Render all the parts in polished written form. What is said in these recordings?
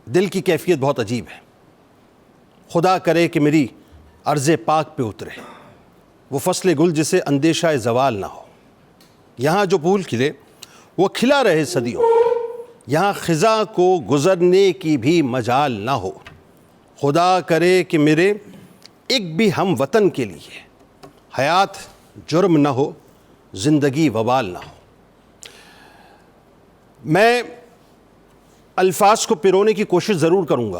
دل کی کیفیت بہت عجیب ہے. خدا کرے کہ میری عرض پاک پہ اترے وہ فصل گل جسے اندیشہ زوال نہ ہو. یہاں جو پھول کھلے وہ کھلا رہے صدیوں, یہاں خزاں کو گزرنے کی بھی مجال نہ ہو. خدا کرے کہ میرے ایک بھی ہم وطن کے لیے حیات جرم نہ ہو, زندگی وبال نہ ہو. میں الفاظ کو پرونے کی کوشش ضرور کروں گا,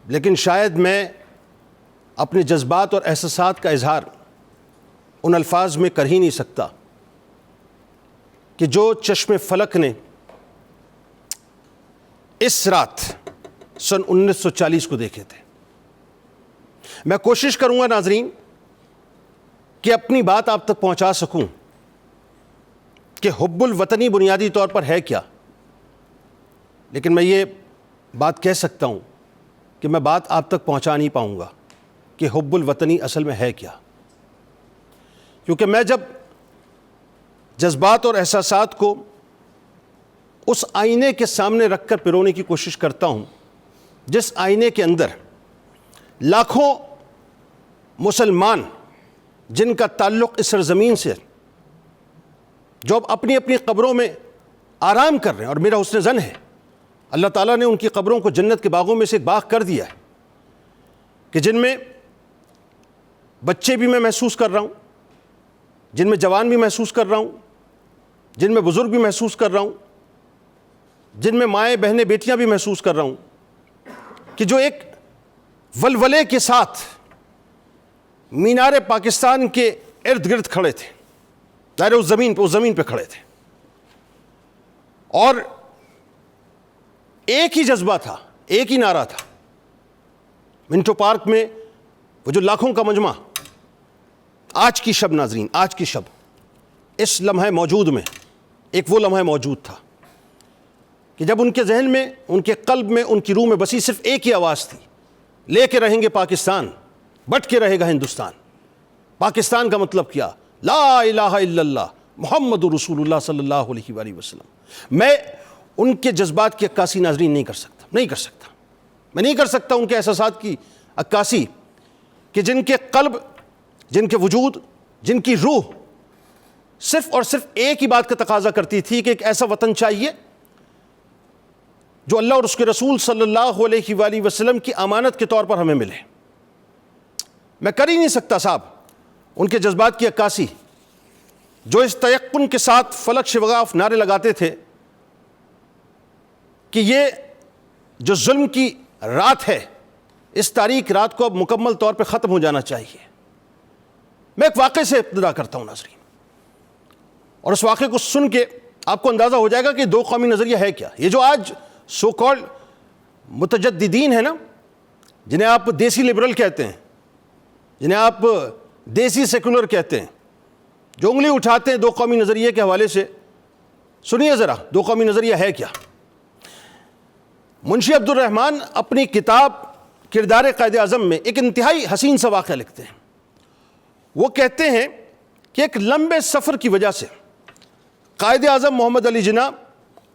لیکن شاید میں اپنے جذبات اور احساسات کا اظہار ان الفاظ میں کر ہی نہیں سکتا کہ جو چشم فلک نے اس رات سن 1940 کو دیکھے تھے. میں کوشش کروں گا ناظرین کہ اپنی بات آپ تک پہنچا سکوں کہ حب الوطنی بنیادی طور پر ہے کیا, لیکن میں یہ بات کہہ سکتا ہوں کہ میں بات آپ تک پہنچا نہیں پاؤں گا کہ حب الوطنی اصل میں ہے کیا, کیونکہ میں جب جذبات اور احساسات کو اس آئینے کے سامنے رکھ کر پرونے کی کوشش کرتا ہوں جس آئینے کے اندر لاکھوں مسلمان جن کا تعلق اس سرزمین سے, جو اب اپنی اپنی قبروں میں آرام کر رہے ہیں, اور میرا حسن ظن ہے اللہ تعالیٰ نے ان کی قبروں کو جنت کے باغوں میں سے ایک باغ کر دیا ہے, کہ جن میں بچے بھی میں محسوس کر رہا ہوں, جن میں جوان بھی محسوس کر رہا ہوں, جن میں بزرگ بھی محسوس کر رہا ہوں, جن میں مائیں بہنیں بیٹیاں بھی محسوس کر رہا ہوں, کہ جو ایک ولولے کے ساتھ مینار پاکستان کے ارد گرد کھڑے تھے, ظاہر اس زمین پہ کھڑے تھے, اور ایک ہی جذبہ تھا, ایک ہی نعرہ تھا. منٹو پارک میں وہ جو لاکھوں کا مجمع, آج کی شب ناظرین, آج کی شب اس لمحہ موجود میں ایک وہ لمحہ موجود تھا کہ جب ان کے ذہن میں, ان کے قلب میں, ان کی روح میں بسی صرف ایک ہی آواز تھی, لے کے رہیں گے پاکستان, بٹ کے رہے گا ہندوستان. پاکستان کا مطلب کیا؟ لا الہ الا اللہ محمد رسول اللہ صلی اللہ علیہ وآلہ وسلم. میں ان کے جذبات کی عکاسی ناظرین نہیں کر سکتا, میں نہیں کر سکتا ان کے احساسات کی عکاسی, کہ جن کے قلب, جن کے وجود, جن کی روح صرف اور صرف ایک ہی بات کا تقاضا کرتی تھی کہ ایک ایسا وطن چاہیے جو اللہ اور اس کے رسول صلی اللہ علیہ وآلہ وسلم کی امانت کے طور پر ہمیں ملے. میں کر ہی نہیں سکتا صاحب ان کے جذبات کی عکاسی, جو اس تیقن کے ساتھ فلک شغاف نعرے لگاتے تھے کہ یہ جو ظلم کی رات ہے, اس تاریک رات کو اب مکمل طور پہ ختم ہو جانا چاہیے. میں ایک واقعے سے ابتدا کرتا ہوں ناظرین, اور اس واقعے کو سن کے آپ کو اندازہ ہو جائے گا کہ دو قومی نظریہ ہے کیا. یہ جو آج سو کالڈ متجددین ہیں نا, جنہیں آپ دیسی لبرل کہتے ہیں, جنہیں آپ دیسی سیکولر کہتے ہیں, جو انگلی اٹھاتے ہیں دو قومی نظریے کے حوالے سے, سنیے ذرا دو قومی نظریہ ہے کیا. منشی عبد الرحمن اپنی کتاب کردار قائد اعظم میں ایک انتہائی حسین سا واقعہ لکھتے ہیں. وہ کہتے ہیں کہ ایک لمبے سفر کی وجہ سے قائد اعظم محمد علی جناح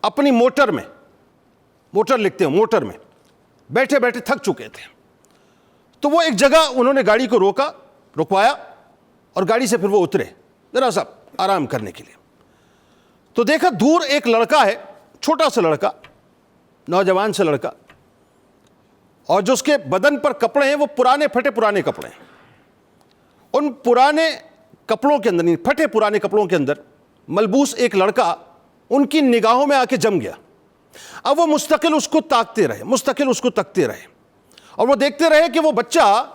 اپنی موٹر لکھتے ہیں, موٹر میں بیٹھے بیٹھے تھک چکے تھے, تو وہ ایک جگہ انہوں نے گاڑی کو رکوایا اور گاڑی سے پھر وہ اترے ذرا سا آرام کرنے کے لیے. تو دیکھا دور ایک لڑکا ہے, چھوٹا سا لڑکا, نوجوان سے لڑکا, اور جو اس کے بدن پر کپڑے ہیں وہ پرانے پھٹے پرانے کپڑے ہیں. ان پرانے کپڑوں کے اندر, پھٹے پرانے کپڑوں کے اندر ملبوس ایک لڑکا ان کی نگاہوں میں آ کے جم گیا. اب وہ مستقل اس کو تاکتے رہے, اور وہ دیکھتے رہے کہ وہ بچہ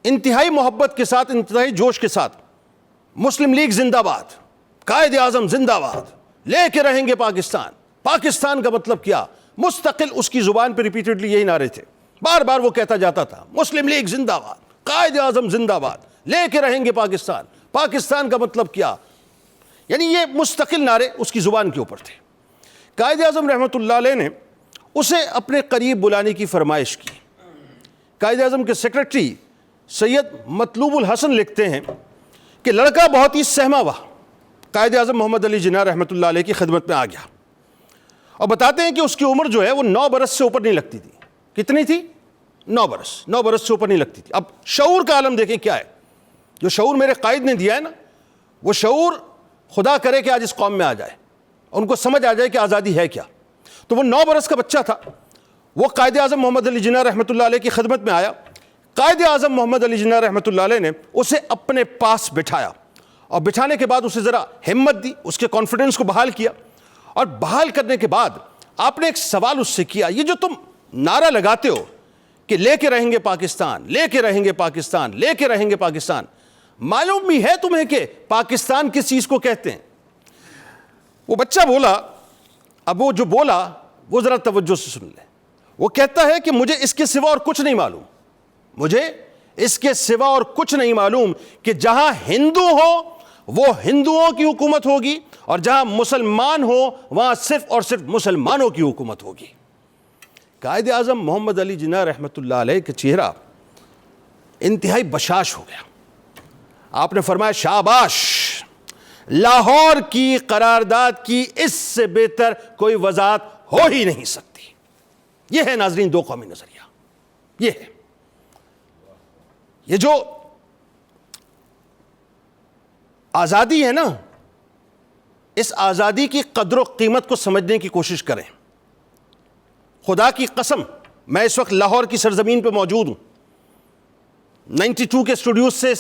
انتہائی محبت کے ساتھ, انتہائی جوش کے ساتھ مسلم لیگ زندہ باد, قائد اعظم زندہ باد, لے کے رہیں گے پاکستان. پاکستان کا مطلب کیا؟ مستقل اس کی زبان پہ ریپیٹڈلی یہی نعرے تھے, بار بار وہ کہتا جاتا تھا مسلم لیگ زندہ باد, قائد اعظم زندہ باد, لے کے رہیں گے پاکستان. پاکستان کا مطلب کیا؟ یعنی یہ مستقل نعرے اس کی زبان کے اوپر تھے. قائد اعظم رحمۃ اللہ علیہ نے اسے اپنے قریب بلانے کی فرمائش کی. قائد اعظم کے سیکرٹری سید مطلوب الحسن لکھتے ہیں کہ لڑکا بہت ہی سہما ہوا قائد اعظم محمد علی جناح رحمۃ اللہ علیہ کی خدمت میں آ گیا, اور بتاتے ہیں کہ اس کی عمر جو ہے وہ 9 برس سے اوپر نہیں لگتی تھی. کتنی تھی؟ 9 برس سے اوپر نہیں لگتی تھی. اب شعور کا عالم دیکھیں کیا ہے. جو شعور میرے قائد نے دیا ہے نا, وہ شعور خدا کرے کہ آج اس قوم میں آ جائے, ان کو سمجھ آ جائے کہ آزادی ہے کیا. تو وہ 9 برس کا بچہ تھا, وہ قائد اعظم محمد علی جناح رحمۃ اللہ علیہ کی خدمت میں آیا. قائد اعظم محمد علی جناح رحمۃ اللہ علیہ نے اسے اپنے پاس بٹھایا, اور بٹھانے کے بعد اسے ذرا ہمت دی, اس کے کانفیڈنس کو بحال کیا, اور بحال کرنے کے بعد آپ نے ایک سوال اس سے کیا. یہ جو تم نعرہ لگاتے ہو کہ لے کے رہیں گے پاکستان, لے کے رہیں گے پاکستان, لے کے رہیں گے پاکستان, معلوم بھی ہے تمہیں کہ پاکستان کس چیز کو کہتے ہیں؟ وہ بچہ بولا, اب وہ جو بولا وہ ذرا توجہ سے سن لیں. وہ کہتا ہے کہ مجھے اس کے سوا اور کچھ نہیں معلوم, مجھے اس کے سوا اور کچھ نہیں معلوم کہ جہاں ہندو ہو وہ ہندوؤں کی حکومت ہوگی, اور جہاں مسلمان ہو وہاں صرف اور صرف مسلمانوں کی حکومت ہوگی. قائد اعظم محمد علی جناح رحمۃ اللہ علیہ کا چہرہ انتہائی بشاش ہو گیا. آپ نے فرمایا شاباش, لاہور کی قرارداد کی اس سے بہتر کوئی وضاحت ہو ہی نہیں سکتی. یہ ہے ناظرین دو قومی نظریہ. یہ ہے, یہ جو آزادی ہے نا, اس آزادی کی قدر و قیمت کو سمجھنے کی کوشش کریں. خدا کی قسم میں اس وقت لاہور کی سرزمین پہ موجود ہوں, 92 کے اسٹوڈیوز سے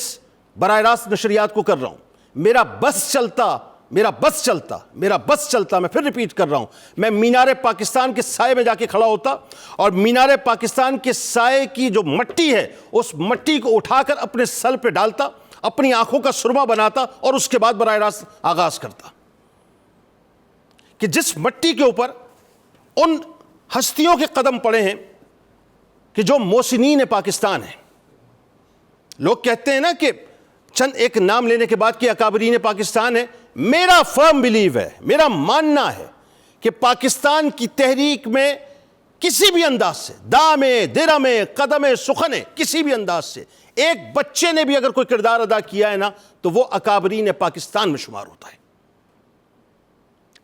براہ راست نشریات کو کر رہا ہوں. میرا بس چلتا, میں پھر ریپیٹ کر رہا ہوں, میں مینار پاکستان کے سائے میں جا کے کھڑا ہوتا, اور مینار پاکستان کے سائے کی جو مٹی ہے اس مٹی کو اٹھا کر اپنے سر پہ ڈالتا, اپنی آنکھوں کا سرما بناتا, اور اس کے بعد براہ راست آغاز کرتا کہ جس مٹی کے اوپر ان ہستیوں کے قدم پڑے ہیں کہ جو محسنین پاکستان ہیں. لوگ کہتے ہیں نا کہ چند ایک نام لینے کے بعد کہ اکابرین پاکستان ہے. میرا فرم بلیو ہے, میرا ماننا ہے کہ پاکستان کی تحریک میں کسی بھی انداز سے, دامے درمے قدمے سخنے, کسی بھی انداز سے ایک بچے نے بھی اگر کوئی کردار ادا کیا ہے نا تو وہ اکابرین پاکستان میں شمار ہوتا ہے,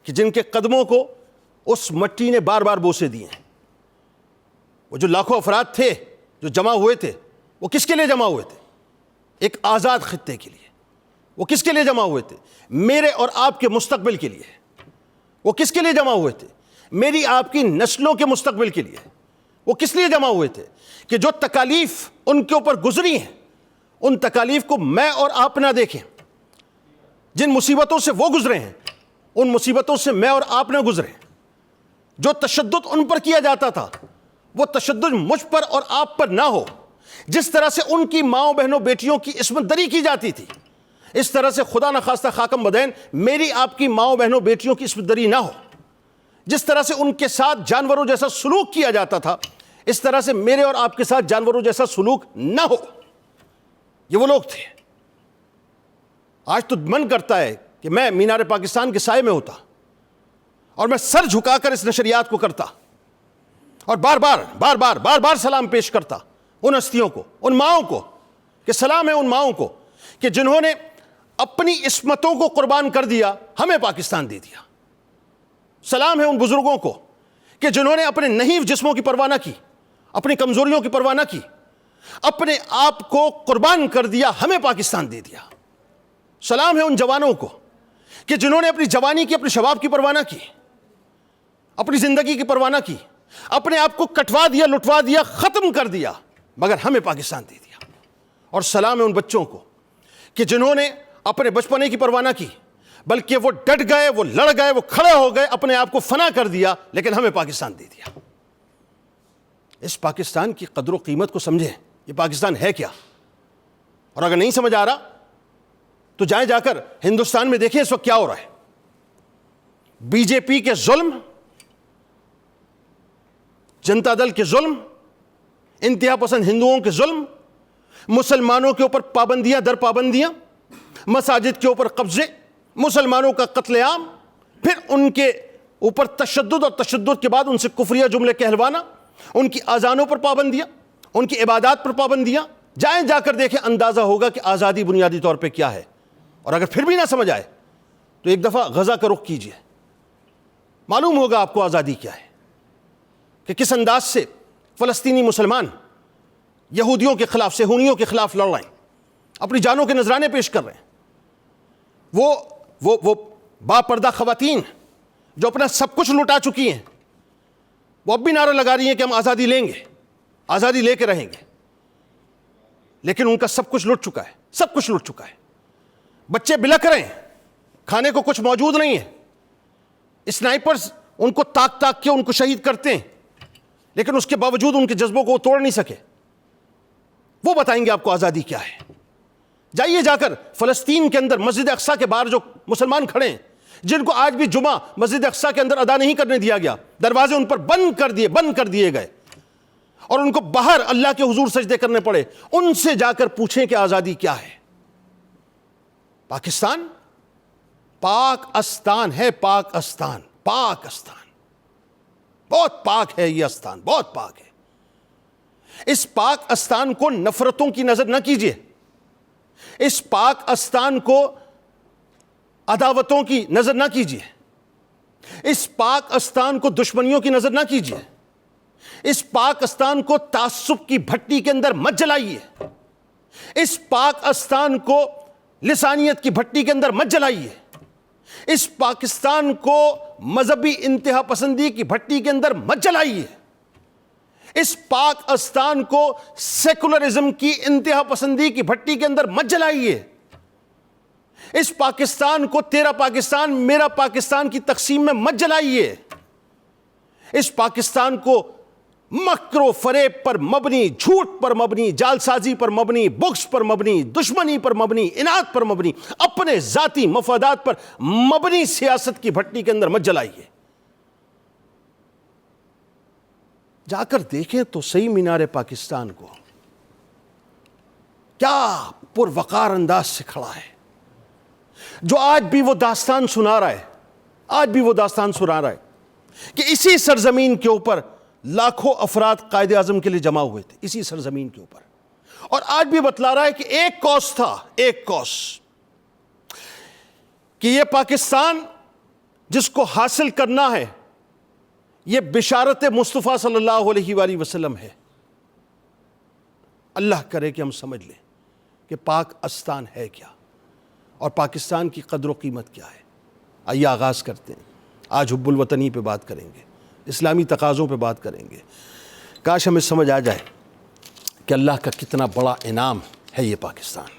کہ جن کے قدموں کو اس مٹی نے بار بار بوسے دیے ہیں. وہ جو لاکھوں افراد تھے جو جمع ہوئے تھے, وہ کس کے لیے جمع ہوئے تھے؟ ایک آزاد خطے کے لیے. وہ کس کے لیے جمع ہوئے تھے؟ میرے اور آپ کے مستقبل کے لیے. وہ کس کے لیے جمع ہوئے تھے؟ میری آپ کی نسلوں کے مستقبل کے لیے. وہ کس لیے جمع ہوئے تھے؟ کہ جو تکالیف ان کے اوپر گزری ہیں ان تکالیف کو میں اور آپ نہ دیکھیں. جن مصیبتوں سے وہ گزرے ہیں ان مصیبتوں سے میں اور آپ نہ گزریں. جو تشدد ان پر کیا جاتا تھا وہ تشدد مجھ پر اور آپ پر نہ ہو. جس طرح سے ان کی ماؤں بہنوں بیٹیوں کی عصمت دری کی جاتی تھی, اس طرح سے خدا نخواستہ خاکم بدین میری آپ کی ماؤں بہنوں بیٹیوں کی عصمت دری نہ ہو. جس طرح سے ان کے ساتھ جانوروں جیسا سلوک کیا جاتا تھا اس طرح سے میرے اور آپ کے ساتھ جانوروں جیسا سلوک نہ ہو. یہ وہ لوگ تھے. آج تو من کرتا ہے کہ میں مینار پاکستان کے سائے میں ہوتا اور میں سر جھکا کر اس نشریات کو کرتا اور بار بار سلام پیش کرتا ان ہستیوں کو, ان ماؤں کو, کہ سلام ہے ان ماؤں کو کہ جنہوں نے اپنی عصمتوں کو قربان کر دیا, ہمیں پاکستان دے دیا. سلام ہے ان بزرگوں کو کہ جنہوں نے اپنے نحیف جسموں کی پرواہ نہ کی, اپنی کمزوریوں کی پرواہ نہ کی, اپنے آپ کو قربان کر دیا, ہمیں پاکستان دے دیا. سلام ہے ان جوانوں کو کہ جنہوں نے اپنی جوانی کی, اپنے شباب کی پرواہ نہ کی, اپنی زندگی کی پرواہ نہ کی, اپنے آپ کو کٹوا دیا, لٹوا دیا, ختم کر دیا, مگر ہمیں پاکستان دے دیا. اور سلام ہے ان بچوں کو کہ جنہوں نے اپنے بچپنے کی پرواہ نہ کی بلکہ وہ ڈٹ گئے, وہ لڑ گئے, وہ کھڑے ہو گئے, اپنے آپ کو فنا کر دیا, لیکن ہمیں پاکستان دے دیا. اس پاکستان کی قدر و قیمت کو سمجھیں. یہ پاکستان ہے کیا؟ اور اگر نہیں سمجھ آ رہا تو جائیں جا کر ہندوستان میں دیکھیں اس وقت کیا ہو رہا ہے. بی جے پی کے ظلم, جنتا دل کے ظلم, انتہا پسند ہندوؤں کے ظلم, مسلمانوں کے اوپر پابندیاں در پابندیاں, مساجد کے اوپر قبضے, مسلمانوں کا قتل عام, پھر ان کے اوپر تشدد اور تشدد کے بعد ان سے کفریہ جملے کہلوانا, ان کی اذانوں پر پابندیاں, ان کی عبادات پر پابندیاں. جائیں جا کر دیکھیں, اندازہ ہوگا کہ آزادی بنیادی طور پہ کیا ہے. اور اگر پھر بھی نہ سمجھ آئے تو ایک دفعہ غزہ کا رخ کیجئے. معلوم ہوگا آپ کو آزادی کیا ہے، کہ کس انداز سے فلسطینی مسلمان یہودیوں کے خلاف، صہیونیوں کے خلاف لڑ رہے ہیں، اپنی جانوں کے نذرانے پیش کر رہے ہیں۔ وہ با پردہ خواتین جو اپنا سب کچھ لٹا چکی ہیں، وہ اب بھی نعرہ لگا رہی ہیں کہ ہم آزادی لیں گے، آزادی لے کے رہیں گے، لیکن ان کا سب کچھ لٹ چکا ہے، سب کچھ لٹ چکا ہے۔ بچے بلک رہے ہیں، کھانے کو کچھ موجود نہیں ہے، اسنائپرز ان کو تاک تاک کے ان کو شہید کرتے ہیں، لیکن اس کے باوجود ان کے جذبوں کو وہ توڑ نہیں سکے۔ وہ بتائیں گے آپ کو آزادی کیا ہے۔ جائیے جا کر فلسطین کے اندر مسجد اقصیٰ کے باہر جو مسلمان کھڑے ہیں، جن کو آج بھی جمعہ مسجد اقصیٰ کے اندر ادا نہیں کرنے دیا گیا، دروازے ان پر بند کر دیے گئے، اور ان کو باہر اللہ کے حضور سجدے کرنے پڑے، ان سے جا کر پوچھیں کہ آزادی کیا ہے۔ پاکستان پاک استان ہے، پاک استان، پاک استان، بہت پاک ہے یہ استان، بہت پاک ہے۔ اس پاک استان کو نفرتوں کی نظر نہ کیجیے، اس پاک استان کو عداوتوں کی نظر نہ کیجیے، اس پاک استان کو دشمنیوں کی نظر نہ کیجیے، اس پاک استان کو تعصب کی بھٹی کے اندر مت جلائیے، اس پاک استان کو لسانیت کی بھٹی کے اندر مت جلائیے، اس پاکستان کو مذہبی انتہا پسندی کی بھٹی کے اندر مت جلائیے، اس پاک استان کو سیکولرزم کی انتہا پسندی کی بھٹی کے اندر مت جلائیے، اس پاکستان کو تیرا پاکستان میرا پاکستان کی تقسیم میں مت جلائیے، اس پاکستان کو مکر و فریب پر مبنی، جھوٹ پر مبنی، جالسازی پر مبنی، بغض پر مبنی، دشمنی پر مبنی، اناد پر مبنی، اپنے ذاتی مفادات پر مبنی سیاست کی بھٹی کے اندر مت جلائیے۔ جا کر دیکھیں تو صحیح مینار پاکستان کو، کیا پروقار انداز سے کھڑا ہے، جو آج بھی وہ داستان سنا رہا ہے، آج بھی وہ داستان سنا رہا ہے کہ اسی سرزمین کے اوپر لاکھوں افراد قائد اعظم کے لیے جمع ہوئے تھے، اسی سرزمین کے اوپر، اور آج بھی بتلا رہا ہے کہ ایک کوس تھا، ایک کوس، کہ یہ پاکستان جس کو حاصل کرنا ہے یہ بشارت مصطفیٰ صلی اللہ علیہ وآلہ وسلم ہے۔ اللہ کرے کہ ہم سمجھ لیں کہ پاک استان ہے کیا اور پاکستان کی قدر و قیمت کیا ہے۔ آئیے آغاز کرتے ہیں، آج حب الوطنی پہ بات کریں گے، اسلامی تقاضوں پہ بات کریں گے۔ کاش ہمیں سمجھ آ جائے کہ اللہ کا کتنا بڑا انعام ہے یہ پاکستان۔